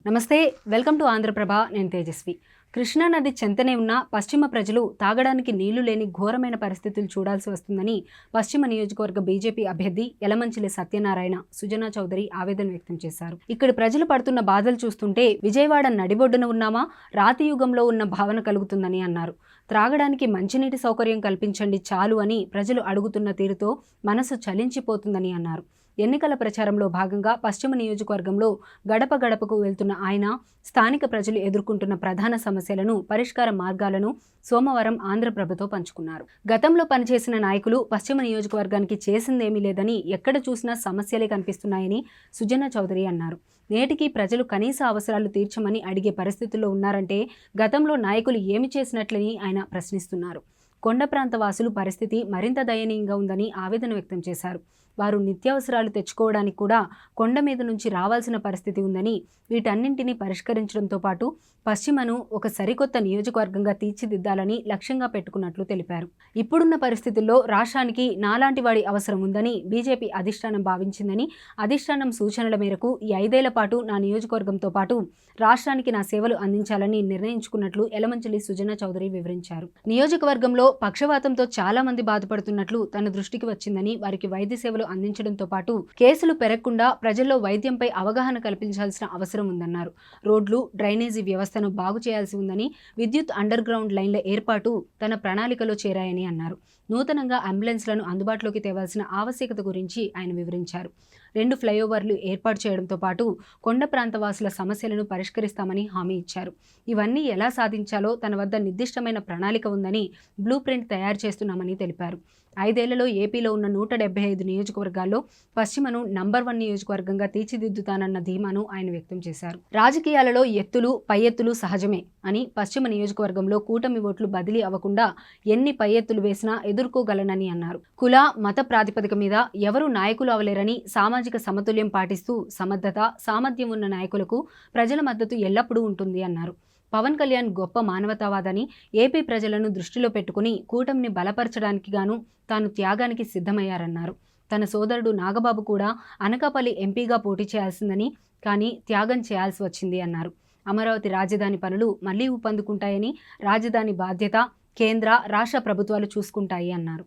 నమస్తే, welcome to Andhraprabha. నేను తేజస్వి. కృష్ణా నది చెంతనే ఉన్న పశ్చిమ ప్రజలు తాగడానికి నీళ్లు లేని ఘోరమైన పరిస్థితులు చూడాల్సి వస్తుందని పశ్చిమ నియోజకవర్గ బీజేపీ అభ్యర్థి యలమంచిలి సత్యనారాయణ సుజనా చౌదరి ఆవేదన వ్యక్తం చేశారు. ఇక్కడి ప్రజలు పడుతున్న బాధలు చూస్తుంటే విజయవాడ నడిబొడ్డున ఉన్నామా, రాతి యుగంలో ఉన్న భావన కలుగుతుందని అన్నారు. త్రాగడానికి మంచినీటి సౌకర్యం కల్పించండి చాలు అని ప్రజలు అడుగుతున్న తీరుతో మనసు చలించిపోతుందని అన్నారు. ఎన్నికల ప్రచారంలో భాగంగా పశ్చిమ నియోజకవర్గంలో గడప గడపకు వెళ్తున్న ఆయన స్థానిక ప్రజలు ఎదుర్కొంటున్న ప్రధాన సమస్యలను, పరిష్కార మార్గాలను సోమవారం ఆంధ్రప్రభతో పంచుకున్నారు. గతంలో పనిచేసిన నాయకులు పశ్చిమ నియోజకవర్గానికి చేసిందేమీ లేదని, ఎక్కడ చూసినా సమస్యలే కనిపిస్తున్నాయని సుజనా చౌదరి అన్నారు. నేటికి ప్రజలు కనీస అవసరాలు తీర్చమని అడిగే పరిస్థితుల్లో ఉన్నారంటే గతంలో నాయకులు ఏమి చేసినట్లని ఆయన ప్రశ్నిస్తున్నారు. కొండ ప్రాంత వాసులు పరిస్థితి మరింత దయనీయంగా ఉందని ఆవేదన వ్యక్తం చేశారు. వారు నిత్యావసరాలు తెచ్చుకోవడానికి కూడా కొండ మీద నుంచి రావాల్సిన పరిస్థితి ఉందని, వీటన్నింటినీ పరిష్కరించడంతో పాటు పశ్చిమను ఒక సరికొత్త నియోజకవర్గంగా తీర్చిదిద్దాలని లక్ష్యంగా పెట్టుకున్నట్లు తెలిపారు. ఇప్పుడున్న పరిస్థితుల్లో రాష్ట్రానికి నాలాంటి వాడి అవసరం ఉందని బీజేపీ అధిష్టానం భావించిందని, అధిష్టానం సూచనల మేరకు ఈ 5 ఏళ్ల పాటు నా నియోజకవర్గంతో పాటు రాష్ట్రానికి నా సేవలు అందించాలని నిర్ణయించుకున్నట్లు యలమంచిలి సుజనా చౌదరి వివరించారు. నియోజకవర్గంలో పక్షవాతంతో చాలా మంది బాధపడుతున్నట్లు తన దృష్టికి వచ్చిందని, వారికి వైద్య సేవలు అందించడంతో పాటు కేసులు పెరగకుండా ప్రజల్లో వైద్యంపై అవగాహన కల్పించాల్సిన అవసరం ఉందన్నారు. రోడ్లు, డ్రైనేజీ వ్యవస్థను బాగు చేయాల్సి ఉందని, విద్యుత్ అండర్ గ్రౌండ్ లైన్ల ఏర్పాటు తన ప్రణాళికలో చేరాయని అన్నారు. నూతనంగా అంబులెన్స్లను అందుబాటులోకి తేవాల్సిన ఆవశ్యకత గురించి ఆయన వివరించారు. 2 ఫ్లైఓవర్లు ఏర్పాటు చేయడంతో పాటు కొండ ప్రాంత వాసుల సమస్యలను పరిష్కరిస్తామని హామీ ఇచ్చారు. ఇవన్నీ ఎలా సాధించాలో తన వద్ద నిర్దిష్టమైన ప్రణాళిక ఉందని, బ్లూ ప్రింట్ తయారు చేస్తున్నామని తెలిపారు. 5 ఏళ్లలో ఏపీలో ఉన్న 175 నియోజకవర్గాల్లో పశ్చిమను నంబర్ 1 నియోజకవర్గంగా తీర్చిదిద్దుతానన్న ధీమాను ఆయన వ్యక్తం చేశారు. రాజకీయాలలో ఎత్తులు, పై ఎత్తులు సహజమే అని, పశ్చిమ నియోజకవర్గంలో కూటమి ఓట్లు బదిలీ అవ్వకుండా ఎన్ని పై ఎత్తులు వేసినా ఎదుర్కోగలనని అన్నారు. కుల, మత ప్రాతిపదిక మీద ఎవరూ నాయకులు అవలేరని, సామాజిక సమతుల్యం పాటిస్తూ సమర్థత, సామర్థ్యం ఉన్న నాయకులకు ప్రజల మద్దతు ఎల్లప్పుడూ ఉంటుంది అన్నారు. పవన్ కళ్యాణ్ గొప్ప మానవతావాదని, ఏపీ ప్రజలను దృష్టిలో పెట్టుకుని కూటమిని బలపరచడానికి గాను తాను త్యాగానికి సిద్ధమయ్యారన్నారు. తన సోదరుడు నాగబాబు కూడా అనకాపల్లి ఎంపీగా పోటీ చేయాల్సిందని, కానీ త్యాగం చేయాల్సి వచ్చింది అన్నారు. అమరావతి రాజధాని పనులు మళ్లీ ఊపందుకుంటాయని, రాజధాని బాధ్యత కేంద్ర, రాష్ట్ర ప్రభుత్వాలు చూసుకుంటాయి అన్నారు.